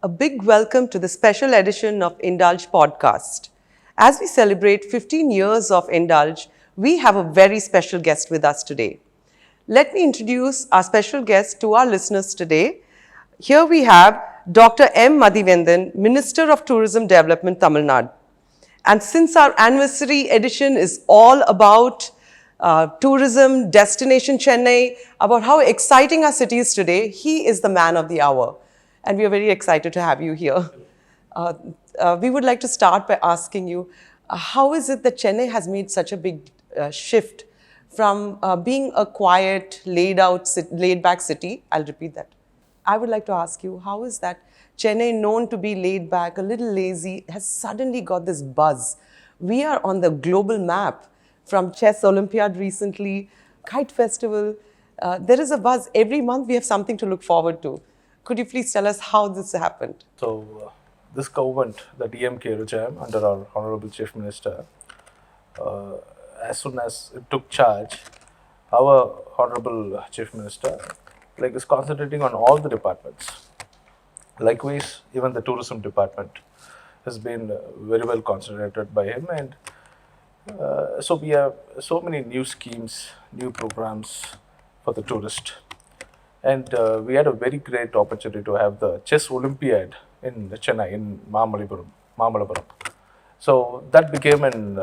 A big welcome to the special edition of Indulge podcast. As we celebrate 15 years of Indulge, we have a very special guest with us today. Let me introduce our special guest to our listeners today. Here we have Dr. M Mathiventhan, Minister of Tourism Development, Tamil Nadu. And since our anniversary edition is all about tourism, destination Chennai, about how exciting our city is today, he is the man of the hour. And we are very excited to have you here. We would like to start by asking you, how is it that Chennai has made such a big shift from being a quiet, laid-back city? I'll repeat that. I would like to ask you, how is that Chennai, known to be laid back, a little lazy, has suddenly got this buzz? We are on the global map, from Chess Olympiad recently, Kite Festival. There is a buzz. Every month we have something to look forward to. Could you please tell us how this happened? So, this government, the DMK regime, under our Honorable Chief Minister, as soon as it took charge, our Honorable Chief Minister is concentrating on all the departments. Likewise, even the tourism department has been very well concentrated by him, and so we have so many new schemes, new programs for the tourist. And we had a very great opportunity to have the Chess Olympiad in Chennai, in Mamallapuram. So that became an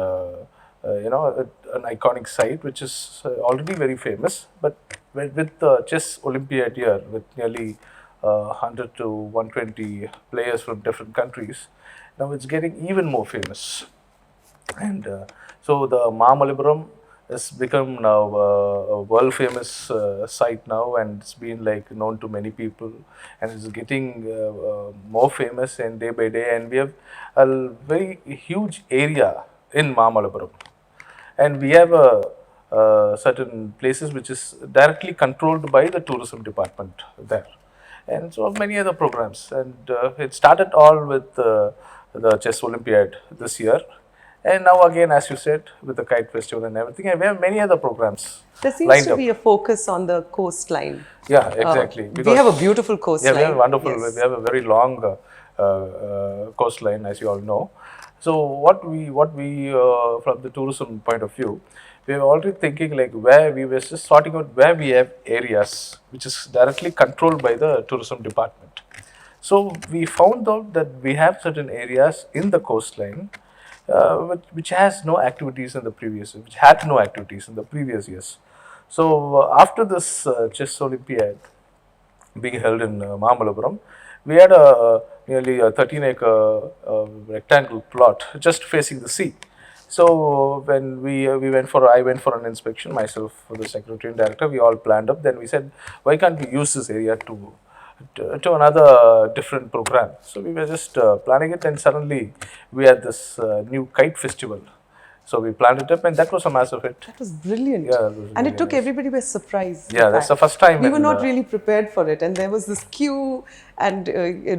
iconic site, which is already very famous. But with the Chess Olympiad here, with nearly 100 to 120 players from different countries, now it's getting even more famous. And so the Mamallapuram has become now a world famous site now, and it's been known to many people, and it's getting more famous and day by day. And we have a very huge area in Mamallapuram, and we have certain places which is directly controlled by the tourism department there, and so many other programs. And it started all with the Chess Olympiad this year. And now again, as you said, with the Kite Festival and everything, and we have many other programs. There seems to be a focus on the coastline. Yeah, exactly. We have a beautiful coastline. Yeah, we have wonderful. Yes. We have a very long coastline, as you all know. So what we from the tourism point of view, we were already thinking where we were just sorting out where we have areas which is directly controlled by the tourism department. So we found out that we have certain areas in the coastline which has no activities in the previous, which had no activities in the previous years. So after this Chess Olympiad being held in Mamallapuram, we had a nearly a 13-acre rectangle plot just facing the sea. So when I went for an inspection, myself, the secretary and director, we all planned up. Then we said, why can't we use this area to another different program? So we were just planning it, and suddenly we had this new kite festival. So we planned it up, and that was a massive hit. That was brilliant. Yeah, it was and really it took everybody by surprise. Yeah, that's the first time. We were not really prepared for it, and there was this queue, and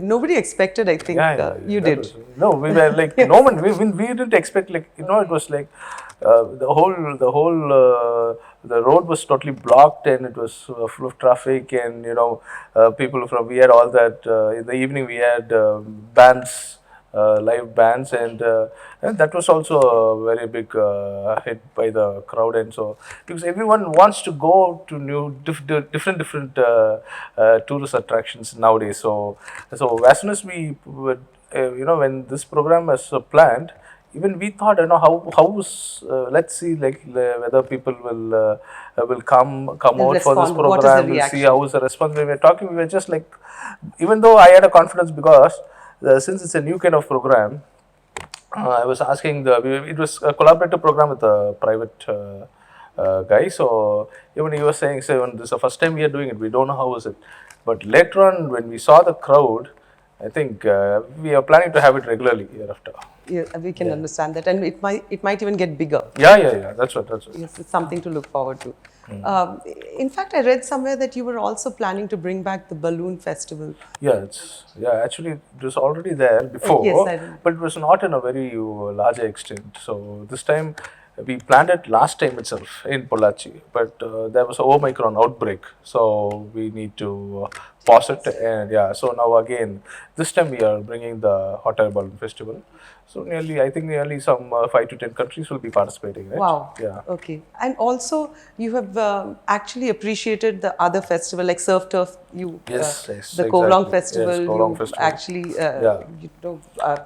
nobody expected, I think. You did. No, we were no one, we didn't expect, it was the road was totally blocked, and it was full of traffic, and people we had all that, in the evening we had bands, live bands, and that was also a very big hit by the crowd. And so because everyone wants to go to new different tourist attractions nowadays, so as soon as we would, when this program was planned, even we thought, let's see whether people will come out for this program. We'll see how is the response. We were just even though I had a confidence, because since it's a new kind of program, I was asking it was a collaborative program with a private guy. So even he was saying, this is the first time we are doing it, we don't know how is it. But later on, when we saw the crowd, I think we are planning to have it regularly hereafter. Yeah, we can understand that, and it might even get bigger. Yeah. That's right. Yes, it's something to look forward to. In fact, I read somewhere that you were also planning to bring back the balloon festival. Actually, it was already there before, yes, I did. But it was not in a very larger extent. So this time we planned it last time itself in Pollachi, but there was an Omicron outbreak, so we need to faucet, and yeah. So now again, this time we are bringing the hot air balloon festival. So I think nearly some 5 to 10 countries will be participating, right? Wow. Yeah. Okay. And also, you have actually appreciated the other festival like Surf Turf. Yes, yes, The Kolang exactly. Yes, Festival. Kolong You festival. actually, Yeah.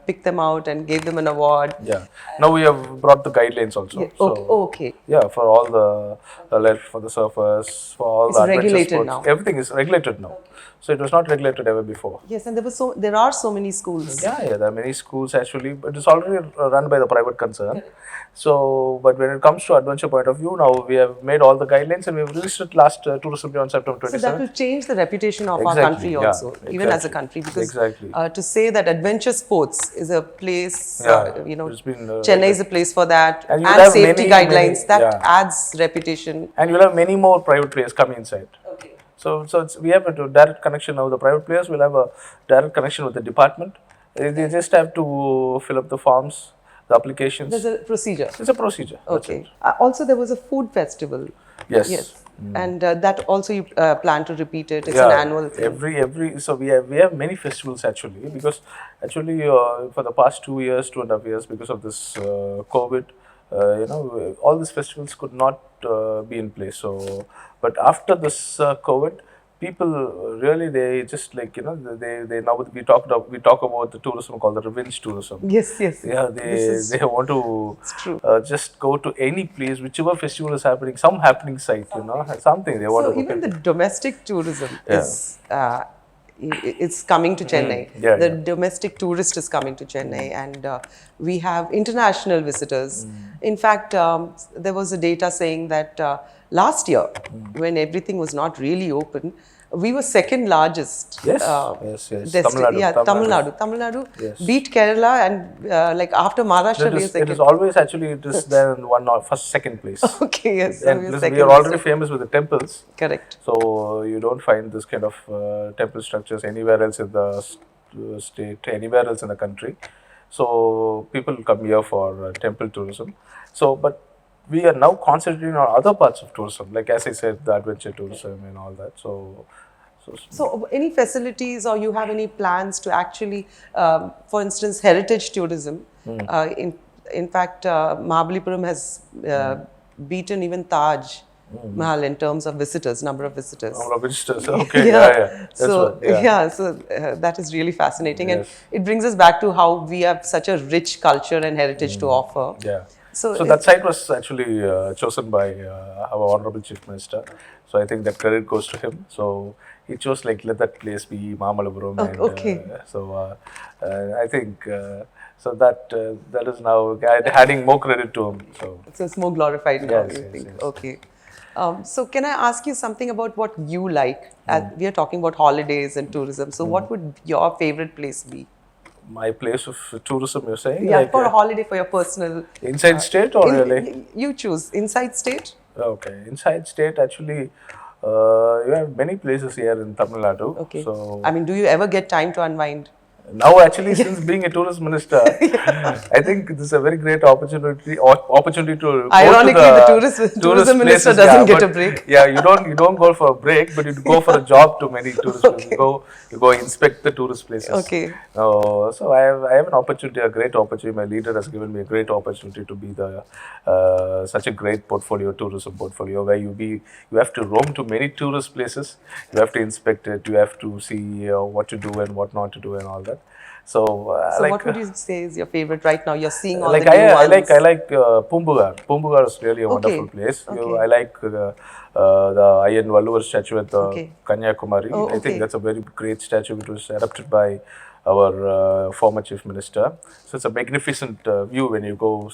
picked them out and gave them an award. Yeah. Now we have brought the guidelines Yeah. also. Okay. So Okay. yeah, for all the for the surfers, for all It's the adventure regulated sports, now. everything is regulated now. So it was not regulated ever before. Yes, and there are so many schools. Yeah, there are many schools actually, but it's already run by the private concern. So, but when it comes to adventure point of view, now we have made all the guidelines and we have released it last tourism day on September So that will 27th. change the reputation of our Exactly, country yeah, also, even as a exactly, country, because exactly. to say that adventure sports is a place, Yeah, it's been Chennai is a place for that, and and, you'll have safety guidelines, that yeah, adds reputation. and you'll have many more private players coming inside. Okay. So we have a direct connection now. The private players will have a direct connection with the department. They just have to fill up the forms, the applications. There's a procedure. It's a procedure. That's Okay. it. Also, there was a food festival. Yes. Yes. And that also you plan to repeat it. It's Yeah, an annual thing. every so we have many festivals actually, because actually for the past 2 years, 2.5 years, because of this COVID, all these festivals could not be in place. So, but after this COVID, people really, they just like, they now we talk about the tourism called the revenge tourism. Yes, yes. Yeah, they want to true. just go to any place, whichever festival is happening, some happening site, something they want So to go. even the domestic tourism Yeah. is it's coming to Chennai. Yeah, The yeah. domestic tourist is coming to Chennai, and we have international visitors. In fact, there was a data saying that last year, when everything was not really open, we were second largest. Yes, yes. Tamil Nadu, Yeah, Tamil Nadu. Tamil Nadu Yes. beat Kerala, and like after Maharashtra, we are It second. is always actually, it is there in first, second place. Okay, yes. So And we are plus second. we are already famous with the temples. Correct. So you don't find this kind of temple structures anywhere else in the state, anywhere else in the country. So people come here for temple tourism. So, but we are now concentrating on other parts of tourism, like as I said, the adventure tourism and all that. So, any facilities, or you have any plans to actually, for instance, heritage tourism? In fact, Mahabalipuram has beaten even Taj Mahal in terms of visitors, number of visitors. Number of visitors. Okay, yeah. That's So what, yeah. so that is really fascinating, Yes. and it brings us back to how we have such a rich culture and heritage to offer. Yeah. So that site was actually chosen by our Honorable Chief Minister. So I think that credit goes to him. So he chose, like, let that place be Mamalapuram. And, okay. I think so that is now adding more credit to him. So it's more glorified now, Yes, you yes, think? yes. Okay. So can I ask you something about what you like? We are talking about holidays and tourism. So what would your favorite place be? my place of tourism, you're saying? Yeah, like, for a holiday, for your personal. inside state or really? You choose inside state. Okay, inside state actually, you have many places here in Tamil Nadu. Okay. So I mean, do you ever get time to unwind? now actually, since being a tourist minister, I think this is a very great opportunity to Ironically, go to the tourism minister places, doesn't get but a break. Yeah, you don't go for a break, but you go for a job to many tourist places. You go inspect the tourist places. Okay. So I have an opportunity, a great opportunity. My leader has given me a great opportunity to be the such a great tourism portfolio, where you have to roam to many tourist places. You have to inspect it. You have to see what to do and what not to do and all that. So, So what would you say is your favorite right now? You're seeing all like the new I ones. like Pumbugar. Pumbugar is really a wonderful place. Okay. I like the Ayyan Valluvar statue at Kanyakumari. Oh, I think okay. that's a very great statue, which was adapted by our former chief minister. So it's a magnificent view when you go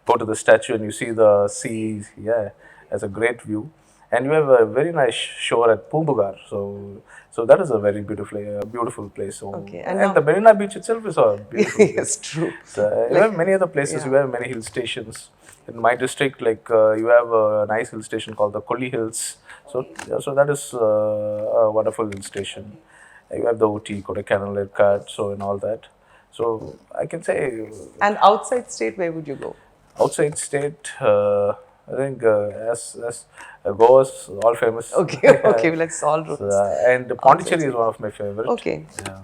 go to the statue and you see the sea. Yeah, it's a great view. And you have a very nice shore at Pumbugar. So that is a very beautiful place. So, Okay, and and the Marina Beach itself is a beautiful place. Yes, true. So, you have many other places. You have many hill stations. In my district, like you have a nice hill station called the Kolli Hills. So that is a wonderful hill station. You have the Ooty, Kodaikanal, Erkat, so and all that. So I can say And outside state, where would you go? outside state. I think as Goa is all famous. Okay, okay, let's all So, roads. and Pondicherry is one of my favorite. Okay. Yeah.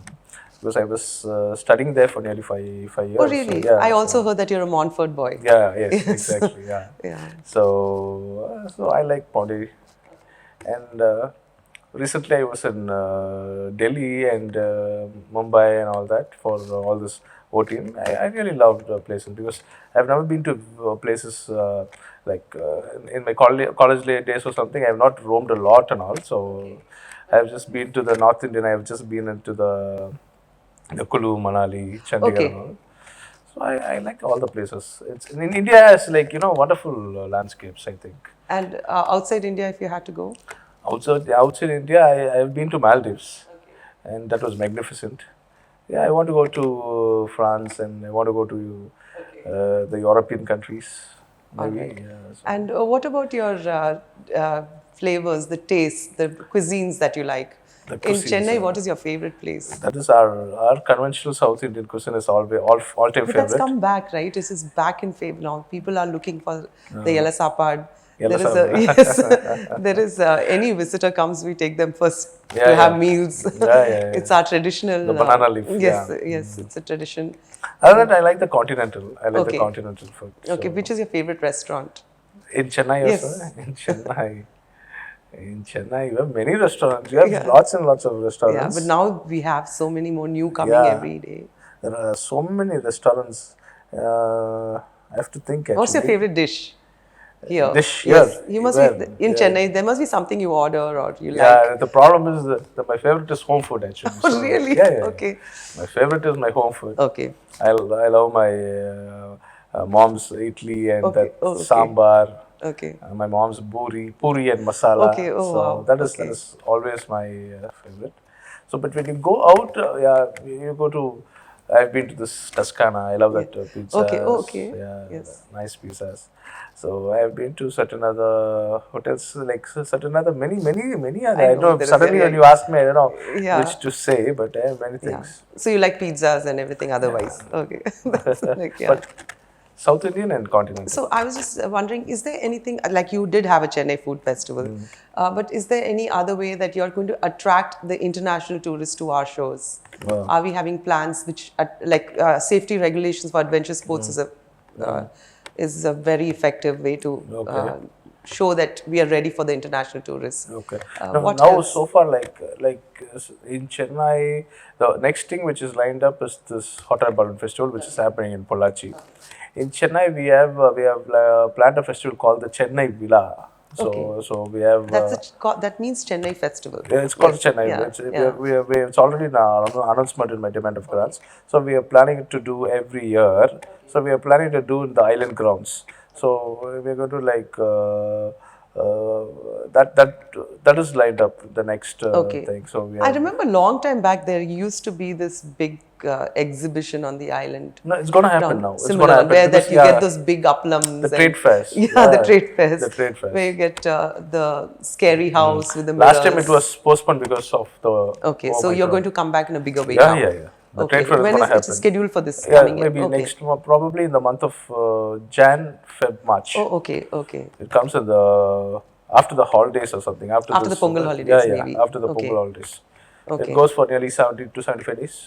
Because I was studying there for nearly five Oh, years. So really? yeah. I also So heard that you're a Montfort boy. yeah. Yes. Yes. Exactly. Yeah. Yeah. So I like Pondicherry, and recently I was in Delhi and Mumbai and all that for all this OTM. I really loved places because I've never been to places in my college days or something. I have not roamed a lot and all. So I've just been to the North Indian. I've just been into the Kulu, Manali, Chandigarh and Okay. all. So I like all the places. It's in India has wonderful landscapes. I think. And outside India, if you had to go? Outside India, I've been to Maldives, and that was magnificent. Yeah, I want to go to France and I want to go to the European countries, All maybe. right. Yeah, so And what about your flavors, the tastes, the cuisines that you like? the In cuisines. Chennai, what is your favorite place? That is our conventional South Indian cuisine is always all time But that's favorite. come back, right? This is back in favor now. People are looking for the yellow sapad. Yellow There is a sapad. yes. There is any visitor comes, we take them first Yeah, to have yeah. meals. Yeah. It's our traditional. The banana leaf, Yes, yeah. yes, it's a tradition. Other than that, I like the continental. I like the Okay. continental food. Okay, So, which is your favorite restaurant? in Chennai Yes. also? In Chennai. In Chennai, you have many restaurants. You have Yeah. lots and lots of Yeah, restaurants. but now we have so many more new coming Yeah. every day. There are so many restaurants. I have to think actually. What's your favorite dish here? Dish Yes, here? you must Where? be in Yeah. Chennai. There must be something you order or you Yeah, like. the problem is that my favorite is home food actually. Oh, So, really? Yeah. Okay. My favorite is my home food. Okay. I love my mom's idli and Okay. that Oh, okay. sambar. Okay. My mom's puri and masala. Okay. Oh, so wow. that Okay. is always my favorite. So, but when you go out, you go to. I've been to this Toscana. I love that pizzas. Okay. Oh, okay. Yeah, Yes. nice pizzas. So I've been to certain other hotels, like certain other many other. I know, don't know. there is Suddenly, a- when you ask me, I don't know Yeah. which to say, but I have many Yeah. things. So you like pizzas and everything otherwise. Okay. That's like, yeah. But South Indian and continental. So I was just wondering, is there anything, like you did have a Chennai Food Festival, but is there any other way that you're going to attract the international tourists to our shows? Wow. Are we having plans which, safety regulations for adventure sports is a very effective way to Okay. show that we are ready for the international tourists? Okay. What Now else? so far, in Chennai, the next thing which is lined up is this hot air balloon festival, which is happening in Pollachi. In Chennai, we have planned a festival called the Chennai Villa. So Okay. so we have. That means Chennai Festival. Yeah, it's called Yes. Chennai. Yeah. It's already in our announcement in my demand of grants. So we are planning to do every year. So we are planning to do in the island grounds. So we're going to that is lined up the next Okay. thing. So we I are, remember long time back there used to be this big exhibition on the island. no, it's going to happen Ground. now. It's Similar going to one, happen where because, that you get those big uplums. the trade fairs. Yeah, the trade fairs. The trade fairs. Where you get the scary house with the Last time mirrors. it was postponed because of the. Okay, so you're going to come back in a bigger way Yeah, now. yeah. The Okay, trade fair is when going is to it happen. scheduled for this Yeah, coming year? maybe Okay. next month, probably in the month of Jan, Feb, March. Oh, okay, okay. It comes in the after the holidays or something. After the Pongal holidays, maybe. After the Okay. Pongal holidays. Okay. It goes for nearly 70 to 75 days.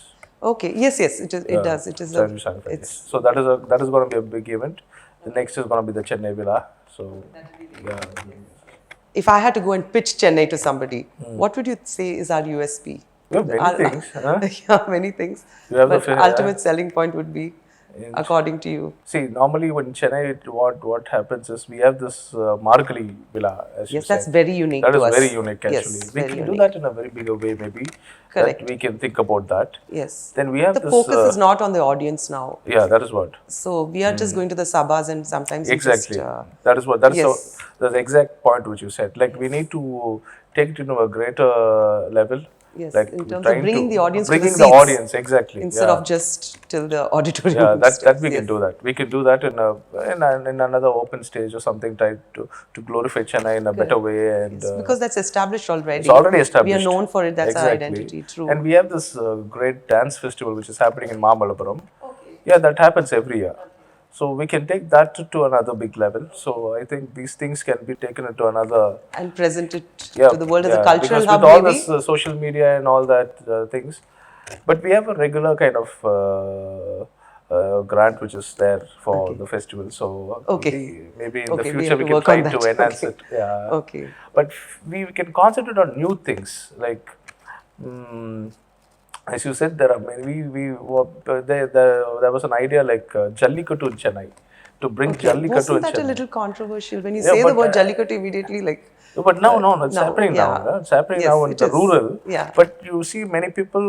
Okay. Yes, yes. It is. It does. It is. 70 to 75 days. It's So that is going to be a big event. The next is going to be the Chennai Villa. So yeah, if I had to go and pitch Chennai to somebody, what would you say is our USP? you have many things. Huh? Yeah, many things. You have the But fa- ultimate selling point would be, according to you. See, normally when Chennai, what happens is we have this Margali Villa, as you Yes, said. that's very unique That to is us. very unique actually. Yes, We very can unique. do that in a very bigger way maybe. Correct. That we can think about that. Yes. Then we have The this. focus is not on the audience now. Yeah, that is what. So we are just going to the sabas and sometimes we Exactly. just, That is what. That is yes. the exact point which you said. Like we need to take it to a greater level. Yes, Like in terms of trying bringing to- the audience to the bringing the seats audience exactly instead yeah. of just till the auditorium. Yeah, that steps. we can Yes. do that. We can do that in another open stage or something, try to glorify Chennai in a better way. And Because that's established already. it's already established. We are known for it. That's our Exactly. identity. True. And we have this great dance festival which is happening in Mamalappuram. Yeah, that happens every year. So we can take that to another big level. So I think these things can be taken into another, And present it yeah, to the world as a yeah, cultural because hub, with all maybe? this social media and all that things, but we have a regular kind of grant which is there for Okay. the festival. So Okay. maybe in the Okay, we future have we to can work try on to that. enhance Okay. it. Yeah, Okay. but we can concentrate on new things like. mm as you said, there are many. We were, there was an idea like Jallikattu in Chennai, to bring Okay. Jallikattu Wasn't in that a Chennai. little controversial? When you Yeah, say the but word Jallikattu, immediately like, but no, it's no, happening now. yeah. It's happening Yes, now in it the is. rural. Yeah. But you see, many people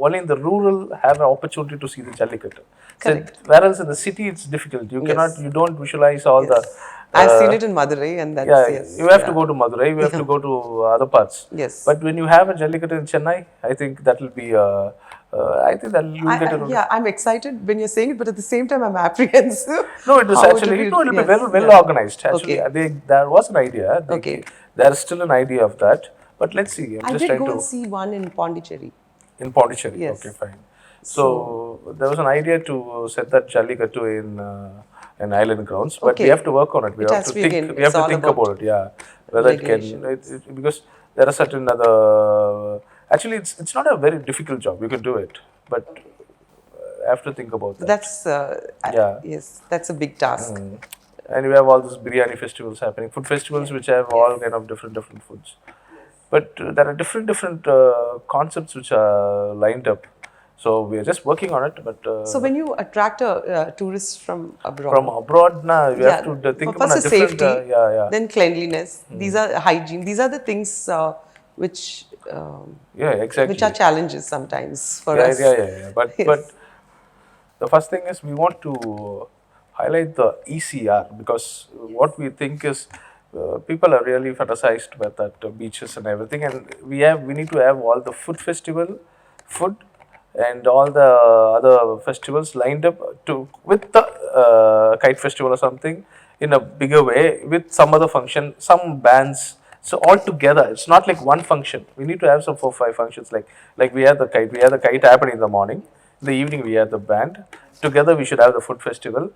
only in the rural have an opportunity to see the Jallikattu. So Correct. whereas in the city it's difficult. Yes. You don't visualize all the. Yes. I've seen it in Madurai, and that's, Yeah, yes. you have to Yeah. go to Madurai. You have to Yeah. go to other parts. Yes. But when you have a Jallikattu in Chennai, I think that will be. I think that you'll get it. Yeah, I'm excited when you're saying it, but at the same time, I'm apprehensive. No, it is How it will actually be. no. It will be Yes. well Yeah. organized. Actually, Okay. there was an idea. Okay. There is still an idea of that. But let's see. I'm I just did trying go and to see one in Pondicherry. in Pondicherry. Okay, Yes. fine. So, So there was an idea to set that Jallikattu in island grounds, but we okay. have to work on it. We It have has to to be think. again, We have it's to all think about about it. Yeah, whether it can regulations. because there are certain other. Actually, it's not a very difficult job. You can do it, but I have to think about that. That's, Yeah. yes, that's a big task. And we have all those biryani festivals happening, food festivals which have all kind of different foods. But there are different concepts which are lined up. So we are just working on it. But So when you attract a tourist from from abroad, abroad, now we have yeah, to think first about a is different. safety, Yeah. then cleanliness. These are hygiene. These are the things which Yeah, which are exactly. challenges sometimes for Yeah, us. But Yes. the first thing is we want to highlight the ECR because what we think is people are really fantasized with that beaches and everything, and we need to have all the food festival, food, and all the other festivals lined up to with the kite festival or something in a bigger way with some other function, some bands. So all together, it's not like one function. We need to have some 4 5 functions like we have the kite. We have the kite happening in the morning. In the evening we have the band. Together we should have the food festival.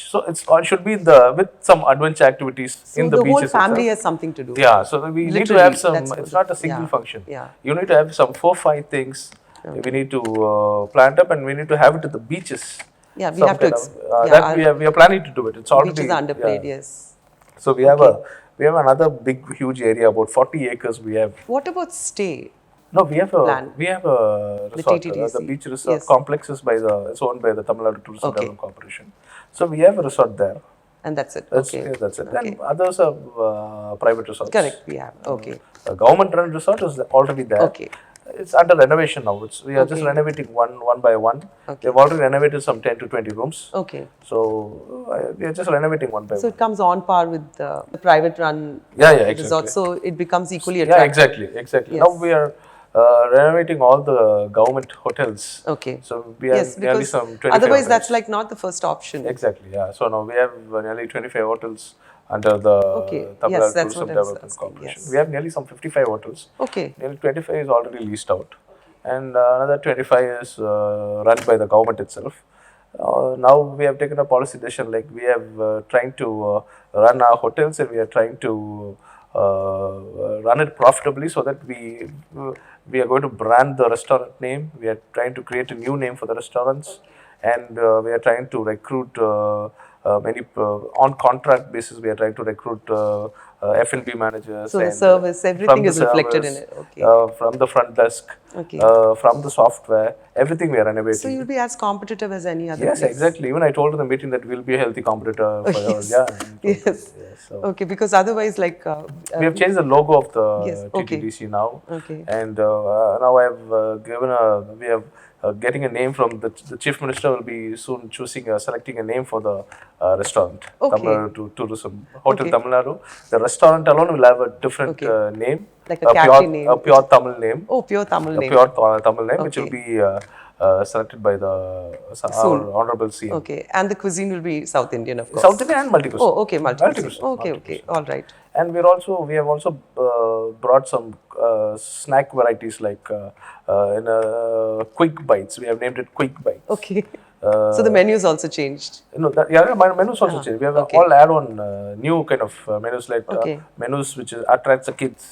So it's all should be the with some adventure activities So in the the whole beaches family itself. has something to do. Yeah, so we need to have Literally, some. that's what It's not a single yeah, function. yeah. You need to have some 4 5 things. We need to plant up, and we need to have it at the beaches. Yeah, we Some have to, kind of yeah, that our we are planning to do it. It's beaches already are underplayed, yes. so Okay. we have another big huge area about 40 acres. We have What about stay no, plan? we have a The resort. The TTDC, beach resort yes. complex is it's owned by the Tamil Nadu Tourism Okay. Development Corporation. So we have a resort there. And that's it. That's Okay. yeah, that's it. Okay. And others are private resorts. Correct, we have. Okay. A government-run resort is already there. Okay. It's under renovation now. We are just Okay. renovating one by one. Okay. We have already renovated some 10 to 20 rooms. Okay. So we are just renovating one by So one. it comes on par with the private run Yeah, exactly. resort. So it becomes equally Yeah, attractive. exactly. Yes. Now we are renovating all the government hotels. Okay. So we have Yes, nearly because some 25 otherwise hotels. that's like not the first option. Exactly, yeah. So now we have nearly 25 hotels under the Okay. Tamil Yes, Nadu that's Tourism what I was Development asking. Corporation. Yes. We have nearly some 55 hotels. Okay. Nearly 25 is already leased out, and another 25 is run by the government itself. Now we have taken a policy decision like we have trying to run our hotels and we are trying to run it profitably so that we are going to brand the restaurant name. We are trying to create a new name for the restaurants, and we are trying to recruit many on contract basis. We are trying to recruit F&B managers. So the and service, everything from the is reflected in service, it. Okay. from the front desk, Okay. from the software, everything we are renovating. So you'll be as competitive as any other Yes, place. exactly. Even I told in the meeting that we'll be a healthy competitor for Yes. yeah. Yes. So Okay, because otherwise, like, we have changed the logo of the Yes, okay. TTDC now, Okay. and now I have given we have getting a name from the chief minister will be soon choosing selecting a name for the restaurant. Okay. Tamil Nadu Tourism Hotel Okay. Tamil Nadu. The restaurant alone will have a different Okay. name, Like a catchy name. a pure Tamil name. Oh, pure Tamil name. Pure Tamil name, which will Okay. be selected by Soon. our honorable CM. Okay, and the cuisine will be South Indian, of course. South Indian and multi-cuisine. Oh, okay, multi-cuisine. Okay, Multi-cuisine. all right. And we have also brought some snack varieties like in quick bites. We have named it quick bites. Okay. So the menus also changed. My menus also changed. We have okay. all add-on new kind of menus, like Okay. menus which attracts the kids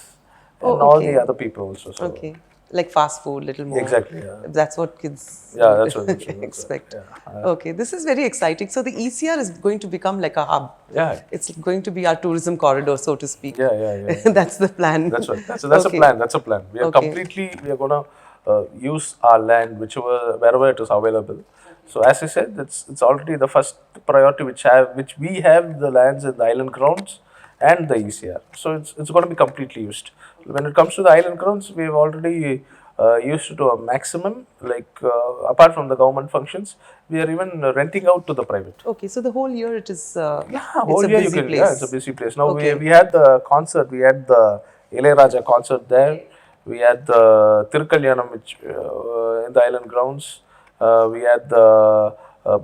and Oh, all okay. the other people also. So Okay. Like fast food, little more. exactly. Yeah. That's what kids Yeah, that's what expect. Yeah. Okay, this is very exciting. So the ECR is going to become like a hub. Yeah. It's going to be our tourism corridor, so to speak. Yeah. That's the plan. That's right. That's Okay. a plan. That's a plan. We are Okay. we are gonna use our land wherever it is available. So as I said, it's already the first priority which we have the lands in the island grounds and the ECR. So it's going to be completely used. When it comes to the island grounds, we have already used it to a maximum. Like apart from the government functions, we are even renting out to the private. Okay, so the whole year it is. Yeah, It's whole a year busy place. Yeah, it's a busy place. Now Okay. we had the concert. We had the Ilayaraja concert there. We had the Tirukalyanam, which in the island grounds. We had the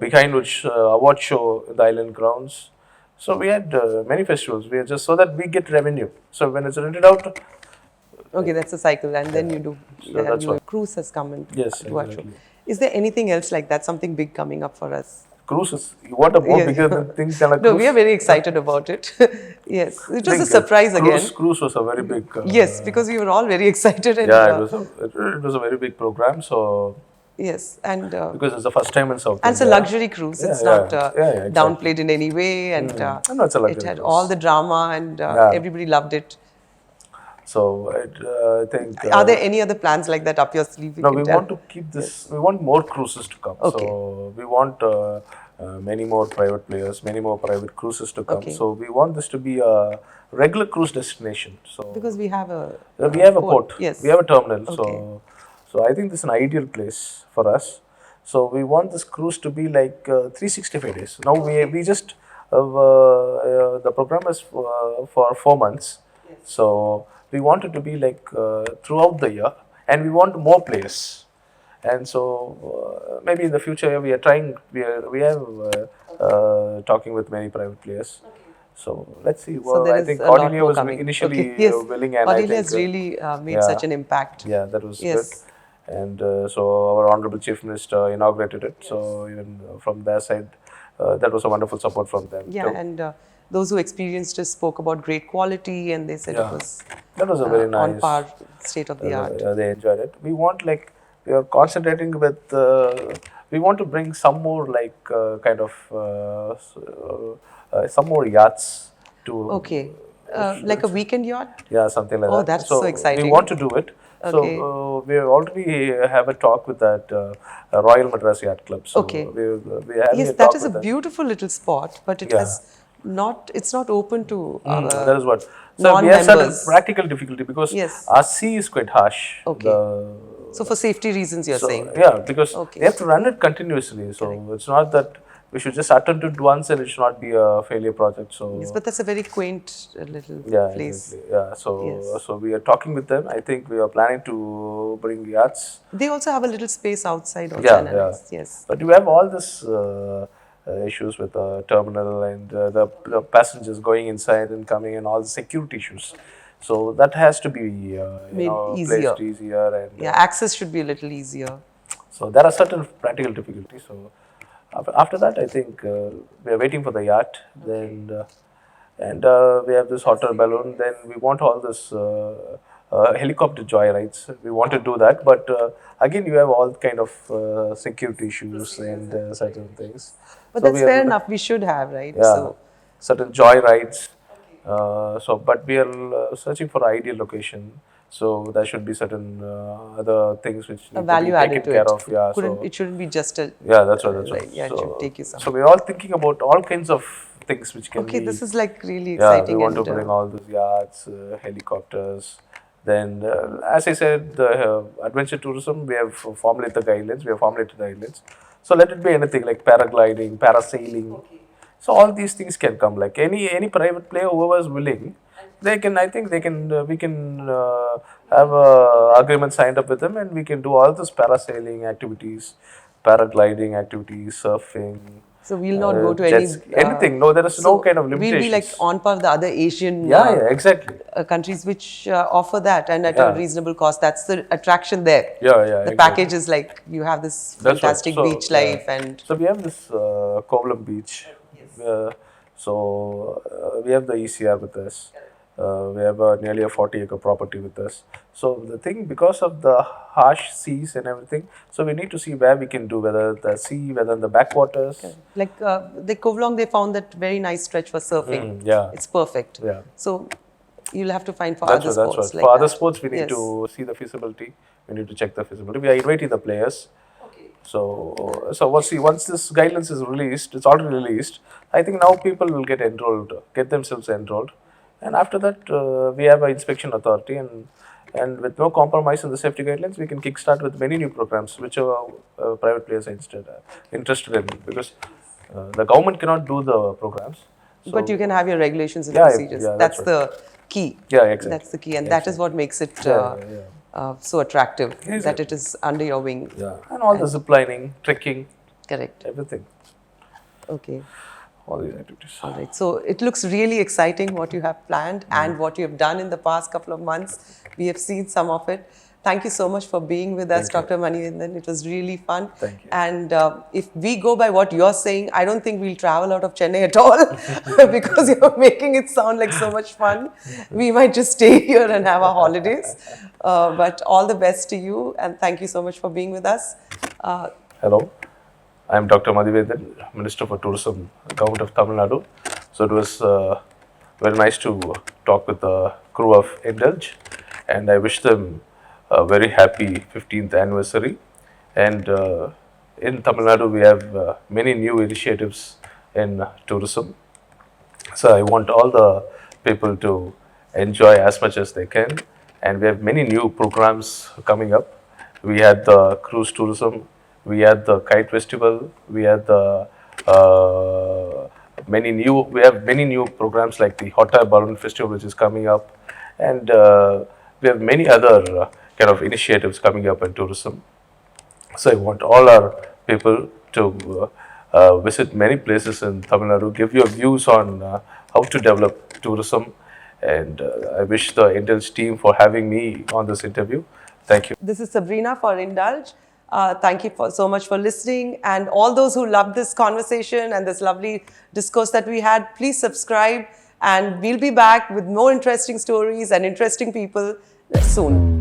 behind which award show in the island grounds. So we had many festivals. We are just so that we get revenue. So when it's rented out, Okay, that's a cycle, and then you do. So that's what. Cruise has come in Yes, to our show. exactly. Is there anything else like that? Something big coming up for us? Cruises. What a more bigger than things than a cruise. No, we are very excited about it. Yes, it was a think, surprise again. Cruise was a very big. Yes, because we were all very excited. And, Yeah, it was a very big program. So yes, and because it's the first time in South and it's a India. luxury cruise. Yeah, It's yeah, not exactly. downplayed in any way, and No, it's a it luxury had cruise. all the drama, and Yeah. everybody loved it. So I think. Are there any other plans like that up your sleeve? No, we want to keep this. We want more cruises to come. Okay. So we want many more private players, many more private cruises to come. Okay. So we want this to be a regular cruise destination. So Because we have a we have a port. Yes. We have a terminal. Okay. So I think this is an ideal place for us. So we want this cruise to be like 365 days. Now we just the program is for 4 months. So we want it to be like throughout the year, and we want more players. And so maybe in the future we are trying. We have talking with many private players. So let's see. So there I is think a lot Cordelia more was coming. initially Okay. Yes. willing, and Cordelia I think has really made yeah. such an impact. yeah, that was Yes. good. And so our Honorable Chief Minister inaugurated it. So even from their side, that was a wonderful support from them. Yeah, and those who experienced it spoke about great quality, and they said it was that was a very nice. on par, state of the art. They enjoyed it. We want we are concentrating with. We want to bring some more kind of some more yachts to. Okay, like a weekend yacht. Yeah, something like that. Oh, that's so exciting. We want to do it. Okay. So we already have a talk with that Royal Madras Yacht Club. So Okay. we have Yes, a that talk is a with them. beautiful little spot, but it Yeah. has not. It's not open to That is what. So we have certain non-members. practical difficulty because Yes. our sea is quite harsh. Okay. So for safety reasons, you're saying. Yeah, because Okay. they have to run it continuously. So it's not that we should just attempt it once and it should not be a failure project. So Yes, but that's a very quaint little yeah, place. exactly. Yeah. So Yes. so we are talking with them. I think we are planning to bring yachts. They also have a little space outside also. Yeah, and yeah. nice. Yes. But you have all this issues with the terminal and the passengers going inside and coming and all the security issues. So that has to be Made easier. placed easier and Yeah, access should be a little easier. so there are certain practical difficulties. So after that, I think we are waiting for the yacht. Then and we have this hot air balloon. Then we want all this helicopter joyrides. We want to do that, but again, you have all kind of security issues and certain things. But So that's we are- fair enough. We should have, right? Yeah, So, certain joyrides. But we are searching for an ideal location. So there should be certain other things which need a value to be added taken to care it. of. Yeah, Couldn't, so it shouldn't be just a. yeah, that's right. That's right. Right, yeah, it should take you somewhere. So we're all thinking about all kinds of things which can Okay, be. this is like really Yeah, exciting. we want to and, bring all those yachts, helicopters. Then, as I said, the adventure tourism, we have formulated the guidelines. We have formulated the guidelines. So let it be anything like paragliding, parasailing. So all these things can come. Like any private player, whoever is willing, they can. I think they can. We can have a agreement signed up with them, and we can do all those parasailing activities, paragliding activities, surfing. So we'll not go to jet any ski, anything. No, there is no kind of limitations. We'll be like on par with the other Asian Yeah, exactly. countries which offer that and at a Yeah. reasonable cost. That's the attraction there. Yeah, The exactly. package is like you have this That's right. fantastic So, beach life and so we have this Kovalam beach. We have the ECR with us. We have nearly a 40-acre property with us. So the thing, because of the harsh seas and everything, so we need to see where we can do, whether the sea, whether in the backwaters. like the Kovalong, they found that very nice stretch for surfing. Yeah. It's perfect. Yeah. So you'll have to find for That's other right, that's sports. right. Like For other that. sports, we need Yes. to see the feasibility. We need to check the feasibility. We are inviting the players. So once this guidelines is released, it's already released. I think now people will get enrolled, get themselves enrolled, and after that we have an inspection authority, and with no compromise in the safety guidelines, we can kickstart with many new programs which our private players are interested in, because the government cannot do the programs. So, But you can have your regulations and Yeah, procedures. yeah, that's that's the key. Yeah, exactly. That's the key, and that is what makes it so attractive. That it is under your wing. Yeah, and all the zip lining, trekking, Correct. everything, Okay. all these activities. All right. So it looks really exciting what you have planned and what you have done in the past couple of months. We have seen some of it. Thank you so much for being with us, Dr. Mathiventhan. It was really fun. Thank you. And if we go by what you're saying, I don't think we'll travel out of Chennai at all because you're making it sound like so much fun. We might just stay here and have our holidays. But all the best to you and thank you so much for being with us. Hello, I am Dr. Mathiventhan, Minister for Tourism, Government of Tamil Nadu. So it was very nice to talk with the crew of Indulge, and I wish them a very happy 15th anniversary. And in Tamil Nadu, we have many new initiatives in tourism. So I want all the people to enjoy as much as they can, and we have many new programs coming up. We had the cruise tourism, we had the kite festival, we had the we have many new programs like the hot air balloon festival, which is coming up, and we have many other kind of initiatives coming up in tourism. So I want all our people to visit many places in Tamil Nadu, give your views on how to develop tourism, and I wish the Indulge team for having me on this interview. Thank you. This is Sabrina for Indulge. Thank you so much for listening. And all those who loved this conversation and this lovely discourse that we had, please subscribe. And we'll be back with more interesting stories and interesting people soon.